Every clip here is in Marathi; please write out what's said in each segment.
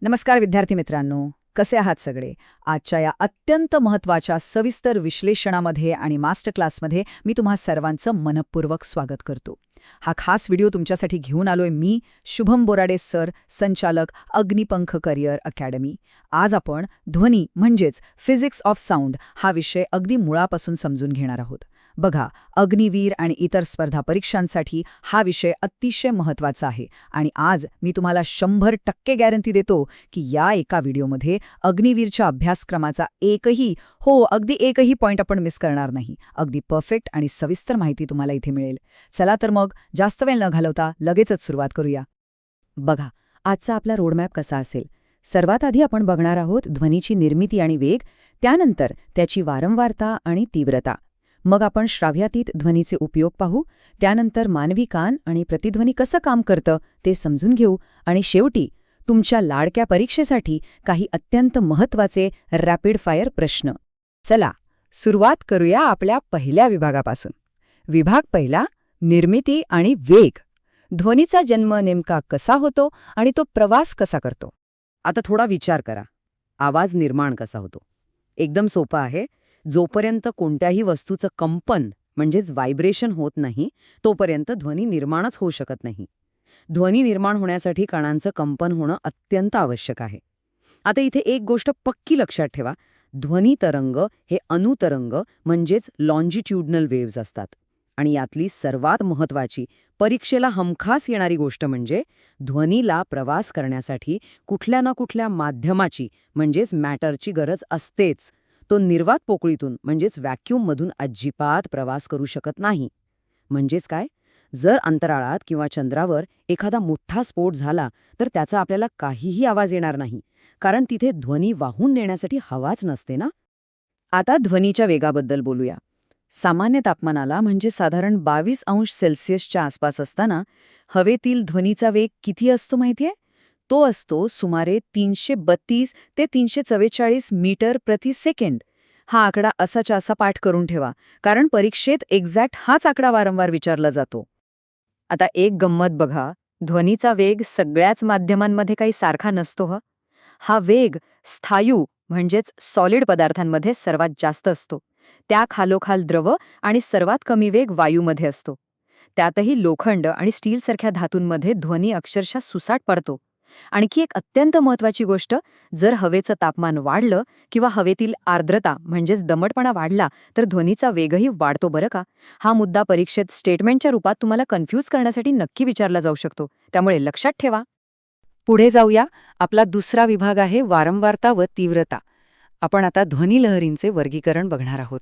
नमस्कार विद्यार्थी मित्रांनो, कसे आहात सगळे? आजच्या या अत्यंत महत्त्वाच्या सविस्तर विश्लेषणामध्ये आणि मास्टर क्लासमध्ये मी तुम्हा सर्वांचं मनपूर्वक स्वागत करतो. हा खास व्हिडिओ तुमच्यासाठी घेऊन आलोय मी, शुभम बोराडे सर, संचालक, अग्निपंख करिअर अकॅडमी. आज आपण ध्वनी म्हणजेच फिजिक्स ऑफ साऊंड हा विषय अगदी मुळापासून समजून घेणार आहोत. बघा, अग्निवीर आणि इतर स्पर्धा परीक्षांसाठी हा विषय अतिशय महत्त्वाचा आहे आणि आज मी तुम्हाला 100% गॅरंटी देतो की या एका व्हिडिओमध्ये अग्निवीरच्या अभ्यासक्रमाचा अगदी एकही पॉईंट आपण मिस करणार नाही. अगदी परफेक्ट आणि सविस्तर माहिती तुम्हाला इथे मिळेल. चला तर मग जास्त वेळ न घालवता लगेचच सुरुवात करूया. बघा, आजचा आपला रोडमॅप कसा असेल. सर्वात आधी आपण बघणार आहोत ध्वनीची निर्मिती आणि वेग, त्यानंतर त्याची वारंवारता आणि तीव्रता. मग आपण श्राव्यातीत ध्वनीचे उपयोग पाहू, त्यानंतर मानवी कान आणि प्रतिध्वनी कसं काम करतं ते समजून घेऊ आणि शेवटी तुमच्या लाडक्या परीक्षेसाठी काही अत्यंत महत्त्वाचे रॅपिड फायर प्रश्न. चला, सुरुवात करूया आपल्या पहिल्या विभागापासून. विभाग पहिला, निर्मिती आणि वेग. ध्वनीचा जन्म नेमका कसा होतो आणि तो प्रवास कसा करतो? आता थोडा विचार करा. आवाज निर्माण कसा होतो? एकदम सोपं आहे. जोपर्यंत कोणत्याही वस्तूचं कंपन म्हणजेच व्हायब्रेशन होत नाही, तोपर्यंत ध्वनी निर्माणच होऊ शकत नाही. ध्वनी निर्माण होण्यासाठी कणांचं कंपन होणं अत्यंत आवश्यक आहे. आता इथे एक गोष्ट पक्की लक्षात ठेवा. ध्वनी तरंग हे अणुतरंग म्हणजेच लॉन्जिट्यूडनल वेव्ज असतात. आणि यातली सर्वात महत्त्वाची, परीक्षेला हमखास येणारी गोष्ट म्हणजे ध्वनीला प्रवास करण्यासाठी कुठल्या ना कुठल्या माध्यमाची म्हणजेच मॅटरची गरज असतेच. तो निर्वात पोकळीतून म्हणजेच व्हॅक्यूममधून अजिबात प्रवास करू शकत नाही. म्हणजेच काय? जर अंतराळात किंवा चंद्रावर एखादा मोठा स्फोट झाला तर त्याचा आपल्याला काहीही आवाज येणार नाही, कारण तिथे ध्वनी वाहून नेण्यासाठी हवाच नसते ना. आता ध्वनीच्या वेगाबद्दल बोलूया. सामान्य तापमानाला म्हणजे साधारण 22°C आसपास असताना हवेतील ध्वनीचा वेग किती असतो माहितीये? तो असतो सुमारे 332 ते 344 मीटर प्रति सेकंड. हा आकडा असाच्या असा पाठ करून ठेवा, कारण परीक्षेत एक्झॅक्ट हाच आकडा वारंवार विचारला जातो. आता एक गंमत बघा, ध्वनीचा वेग सगळ्याच माध्यमांमध्ये काही सारखा नसतो. हा वेग स्थायू म्हणजेच सॉलिड पदार्थांमध्ये सर्वात जास्त असतो. त्या खालोखाल द्रव आणि सर्वात कमी वेग वायूमध्ये असतो. त्यातही लोखंड आणि स्टीलसारख्या धातूंमध्ये ध्वनी अक्षरशः सुसाट पडतो. आणखी एक अत्यंत महत्त्वाची गोष्ट, जर हवेचं तापमान वाढलं किंवा हवेतील आर्द्रता म्हणजेच दमटपणा वाढला तर ध्वनीचा वेगही वाढतो बरं का. हा मुद्दा परीक्षेत स्टेटमेंटच्या रूपात तुम्हाला कन्फ्यूज करण्यासाठी नक्की विचारला जाऊ शकतो, त्यामुळे लक्षात ठेवा. पुढे जाऊया. आपला दुसरा विभाग आहे वारंवारता व तीव्रता. आपण आता ध्वनिलहरींचे वर्गीकरण बघणार आहोत.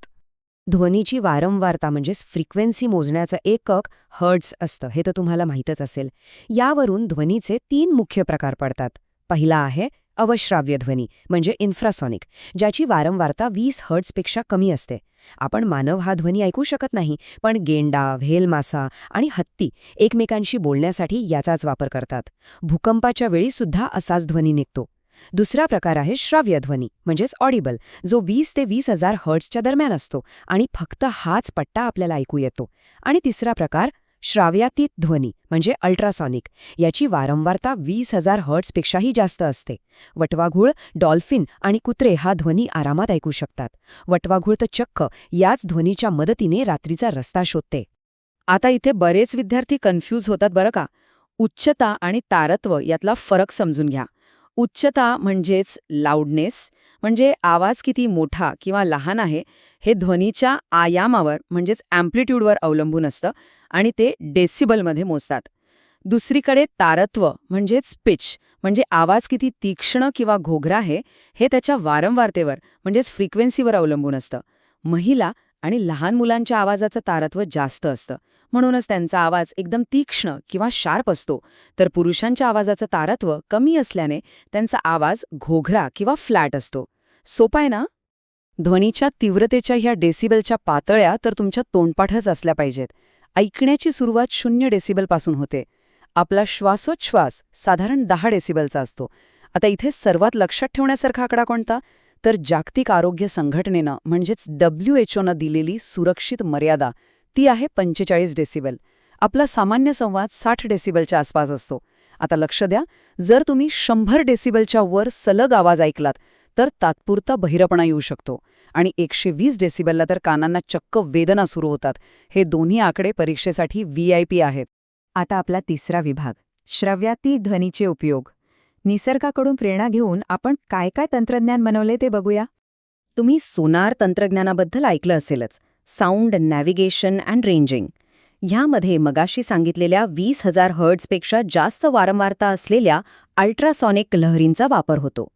ध्वनीची वारंवारता म्हणजेच फ्रिक्वेन्सी मोजण्याचं एकक हर्ट्झ असतं, हे तर तुम्हाला माहीतच असेल. यावरून ध्वनीचे 3 मुख्य प्रकार पडतात. पहिला आहे अवश्राव्य ध्वनी म्हणजे इन्फ्रासॉनिक, ज्याची वारंवारता 20 हर्ट्झपेक्षा कमी असते. आपण मानव हा ध्वनी ऐकू शकत नाही, पण गेंडा, व्हेल मासा आणि हत्ती एकमेकांशी बोलण्यासाठी याचाच वापर करतात. भूकंपाच्या वेळी सुद्धा असाच ध्वनी निघतो. दुसरा प्रकार आहे श्राव्य ध्वनी म्हणजेच ऑडिबल, जो 20 ते 20,000 हर्ट्झच्या दरम्यान असतो आणि फक्त हाच पट्टा आपल्याला ऐकू येतो. आणि तिसरा प्रकार श्राव्यातीत ध्वनी म्हणजे अल्ट्रासॉनिक. याची वारंवारता 20,000 हर्ट्झपेक्षाही जास्त असते. वटवाघूळ, डॉल्फिन आणि कुत्रे हा ध्वनी आरामात ऐकू शकतात. वटवाघूळ तर चक्क याच ध्वनीच्या मदतीने रात्रीचा रस्ता शोधते. आता इथे बरेच विद्यार्थी कन्फ्यूज होतात बरं का. उच्चता आणि तारत्व यातला फरक समजून घ्या. उच्चता म्हणजेच लाऊडनेस, म्हणजे आवाज किती मोठा किंवा लहान आहे हे ध्वनीच्या आयामावर म्हणजेच अँप्लिट्यूडवर अवलंबून असतं आणि ते डेसिबलमध्ये मोजतात. दुसरीकडे तारत्व म्हणजेच पिच, म्हणजे आवाज किती तीक्ष्ण किंवा घोगरा आहे हे त्याच्या वारंवारतेवर म्हणजेच फ्रिक्वेन्सीवर अवलंबून असतं. महिला आणि लहान मुलांच्या आवाजाचं तारत्व जास्त असतं, म्हणूनच त्यांचा आवाज एकदम तीक्ष्ण किंवा शार्प असतो, तर पुरुषांच्या आवाजाचं तारत्व कमी असल्याने त्यांचा आवाज घोघरा किंवा फ्लॅट असतो. सोपं आहे ना? ध्वनीच्या तीव्रतेच्या ह्या डेसिबलच्या पातळ्या तर तुमच्या तोंडपाठच असल्या पाहिजेत. ऐकण्याची सुरुवात 0 डेसिबलपासून होते. आपला श्वासोच्छ्वास साधारण 10 डेसिबलचा असतो. आता इथे सर्वात लक्षात ठेवण्यासारखा आकडा कोणता? तर जागतिक आरोग्य संघटनेनं म्हणजेच WHOनं दिलेली सुरक्षित मर्यादा ती आहे 45 डेसिबल. आपला सामान्य संवाद 60 डेसिबलच्या आसपास असतो आता लक्ष द्या, जर तुम्ही 100 डेसिबलच्या वर सलग आवाज ऐकलात तर तात्पुरता बहिरपणा येऊ शकतो आणि 120 डेसिबलला तर कानांना चक्क वेदना सुरू होतात. हे दोन्ही आकडे परीक्षेसाठी VIP आहेत. आता आपला तिसरा विभाग, श्रव्याती ध्वनीचे उपयोग. निसर्गाकडून प्रेरणा घेऊन आपण काय काय तंत्रज्ञान बनवले ते बघूया. तुम्ही सोनार तंत्रज्ञानाबद्दल ऐकलं असेलच, साऊंड नॅव्हिगेशन अँड रेंजिंग. ह्यामध्ये मगाशी सांगितलेल्या 20,000 हर्ट्झपेक्षा जास्त वारंवारता असलेल्या अल्ट्रासॉनिक लहरींचा वापर होतो.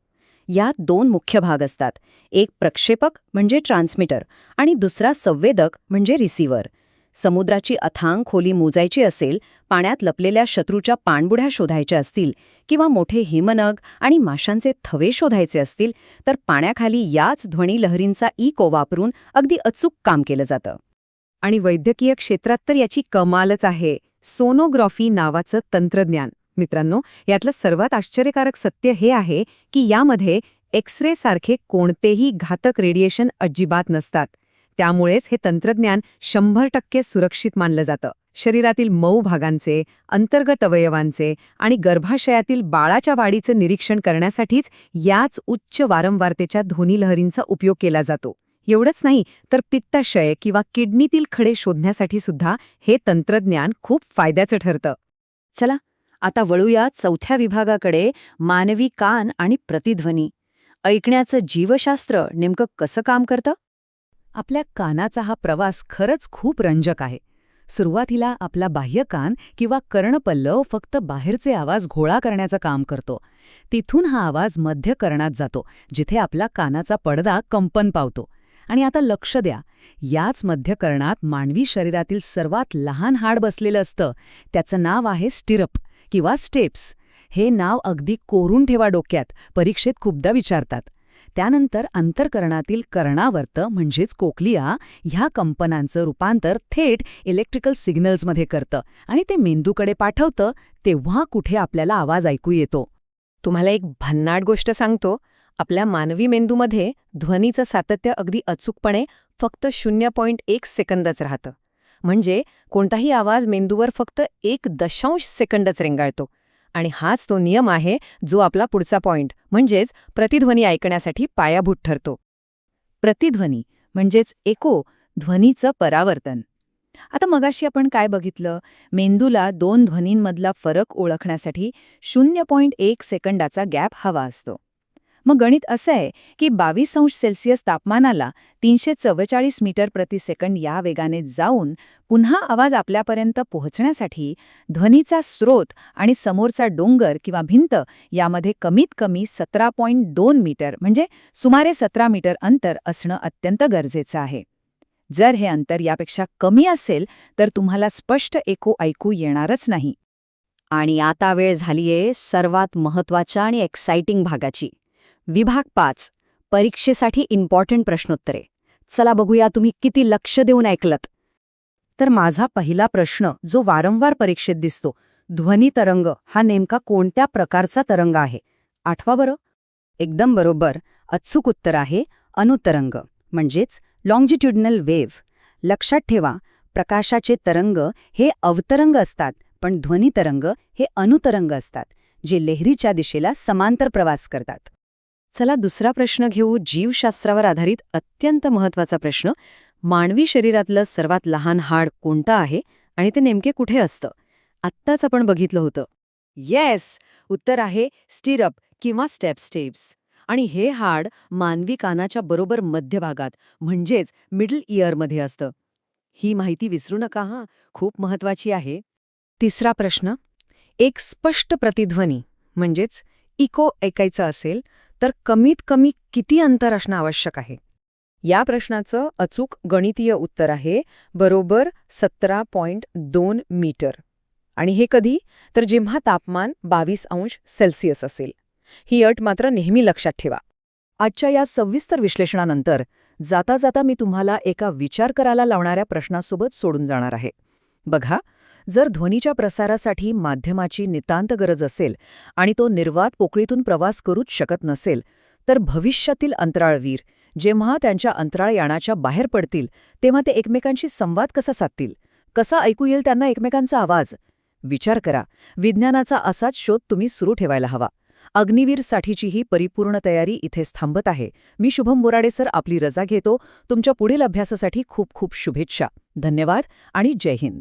यात 2 मुख्य भाग असतात, एक प्रक्षेपक म्हणजे ट्रान्समीटर आणि दुसरा संवेदक म्हणजे रिसीव्हर. समुद्राची अथांग खोली मोजायची असेल, पाण्यात लपलेल्या शत्रूच्या पाणबुड्या शोधायच्या असतील किंवा मोठे हिमनग आणि माशांचे थवे शोधायचे असतील तर पाण्याखाली याच ध्वनी लहरींचा इको वापरून अगदी अचूक काम केलं जातं. आणि वैद्यकीय क्षेत्रात तर याची कमालच आहे, सोनोग्राफी नावाचं तंत्रज्ञान. मित्रांनो, यातलं सर्वात आश्चर्यकारक सत्य हे आहे की यामध्ये एक्स-रे सारखे कोणतेही घातक रेडिएशन अजिबात नसतात. त्यामुळेच हे तंत्रज्ञान 100% सुरक्षित मानलं जातं. शरीरातील मऊ भागांचे, अंतर्गत अवयवांचे आणि गर्भाशयातील बाळाच्या वाढीचं निरीक्षण करण्यासाठीच याच उच्च वारंवारतेच्या ध्वनिलहरींचा उपयोग केला जातो. एवढंच नाही तर पित्ताशय किंवा किडनीतील खडे शोधण्यासाठी सुद्धा हे तंत्रज्ञान खूप फायद्याचं ठरतं. चला आता वळूया चौथ्या विभागाकडे, मानवी कान आणि प्रतिध्वनी. ऐकण्याचं जीवशास्त्र नेमकं कसं काम करतं? आपल्या कानाचा हा प्रवास खरंच खूप रंजक आहे. सुरुवातीला आपला बाह्य कान किंवा कर्णपल्लव फक्त बाहेरचे आवाज घोळा करण्याचं काम करतो. तिथून हा आवाज मध्य कर्णात जातो, जिथे आपला कानाचा पडदा कंपन पावतो. आणि आता लक्ष द्या, याच मध्य कर्णात मानवी शरीरातील सर्वात लहान हाड बसलेलं असतं. त्याचं नाव आहे स्टिरप किंवा स्टेप्स. हे नाव अगदी कोरून ठेवा डोक्यात, परीक्षेत खूपदा विचारतात. त्यानंतर अंतर्कर्णातील कर्णावर्त म्हणजेच कोक्लिया ह्या कंपनांचं रूपांतर थेट इलेक्ट्रिकल सिग्नल्समध्ये करतं आणि ते मेंदूकडे पाठवतं, तेव्हा कुठे आपल्याला आवाज ऐकू येतो. तुम्हाला एक भन्नाट गोष्ट सांगतो, आपल्या मानवी मेंदूमध्ये ध्वनीचं सातत्य अगदी अचूकपणे फक्त 0.1 सेकंदच राहतं. म्हणजे कोणताही आवाज मेंदूवर फक्त 1 सेकंदच रेंगाळतो. आणि हाच तो नियम आहे जो आपला पुढचा पॉइंट म्हणजेच प्रतिध्वनी ऐकण्यासाठी पायाभूत ठरतो. प्रतिध्वनी म्हणजेच एको, ध्वनीचं परावर्तन. आता मगाशी आपण काय बघितलं, मेंदूला 2 ध्वनींमधला फरक ओळखण्यासाठी 0.1 सेकंदाचा गॅप हवा असतो. मग गणित असं आहे की 22°C तापमानाला 344 मीटर प्रति सेकंड या वेगाने जाऊन पुन्हा आवाज आपल्यापर्यंत पोहोचण्यासाठी ध्वनीचा स्रोत आणि समोरचा डोंगर किंवा भिंत यामध्ये कमीत कमी 17.2 मीटर म्हणजे सुमारे 17 मीटर अंतर असणं अत्यंत गरजेचं आहे. जर हे अंतर यापेक्षा कमी असेल तर तुम्हाला स्पष्ट एको ऐकू येणारच नाही. आणि आता वेळ झालीये सर्वात महत्वाच्या आणि एक्साइटिंग भागाची. विभाग 5, परीक्षेसाठी इम्पॉर्टंट प्रश्नोत्तरे. चला बघूया तुम्ही किती लक्ष देऊन ऐकलत. तर माझा पहिला प्रश्न जो वारंवार परीक्षेत दिसतो, ध्वनी तरंग हा नेमका कोणत्या प्रकारचा तरंग आहे? आठवा बरं. एकदम बरोबर. अचूक उत्तर आहे अनुतरंग म्हणजेच लॉन्जिट्युडिनल वेव्ह. लक्षात ठेवा, प्रकाशाचे तरंग हे अवतरंग असतात, पण ध्वनी तरंग हे अनुतरंग असतात, जे लहरीच्या दिशेला समांतर प्रवास करतात. चला दुसरा प्रश्न घेऊ, जीवशास्त्रावर आधारित अत्यंत महत्वाचा प्रश्न. मानवी शरीरातलं सर्वात लहान हाड कोणतं आहे आणि ते नेमके कुठे असतं? आत्ताच आपण बघितलं होतं. येस, उत्तर आहे स्टिरप किंवा स्टेप्स. आणि हे हाड मानवी कानाच्या बरोबर मध्यभागात म्हणजेच मिडल इयरमध्ये असतं. ही माहिती विसरू नका हां, खूप महत्वाची आहे. तिसरा प्रश्न, एक स्पष्ट प्रतिध्वनी म्हणजेच इको ऐकायचं असेल तर कमीत कमी किती अंतर असणं आवश्यक आहे? या प्रश्नाचं अचूक गणितीय उत्तर आहे बरोबर 17.2 मीटर. आणि हे कधी? तर जेव्हा तापमान 22°C असेल. ही अट मात्र नेहमी लक्षात ठेवा. आजच्या या सविस्तर विश्लेषणानंतर जाता जाता मी तुम्हाला एका विचार करायला लावणाऱ्या प्रश्नासोबत सोडून जाणार आहे. बघा, जर ध्वनीच्या प्रसारासाठी माध्यमाची नितांत गरज असेल आणि तो निर्वात पोकळीतून प्रवास करूच शकत नसेल, तर भविष्यातील अंतराळवीर जेव्हा त्यांच्या अंतराळयानाच्या बाहेर पडतील तेव्हा ते एकमेकांशी संवाद कसा साधतील? कसा ऐकू येईल त्यांना एकमेकांचा आवाज? विचार करा, विज्ञानाचा असाच शोध तुम्ही सुरू ठेवायला हवा. अग्निवीरसाठीची ही परिपूर्ण तयारी इथेच थांबत आहे. मी शुभम बोराडे सर आपली रजा घेतो. तुमच्या पुढील अभ्यासासाठी खूप खूप शुभेच्छा. धन्यवाद आणि जय हिंद.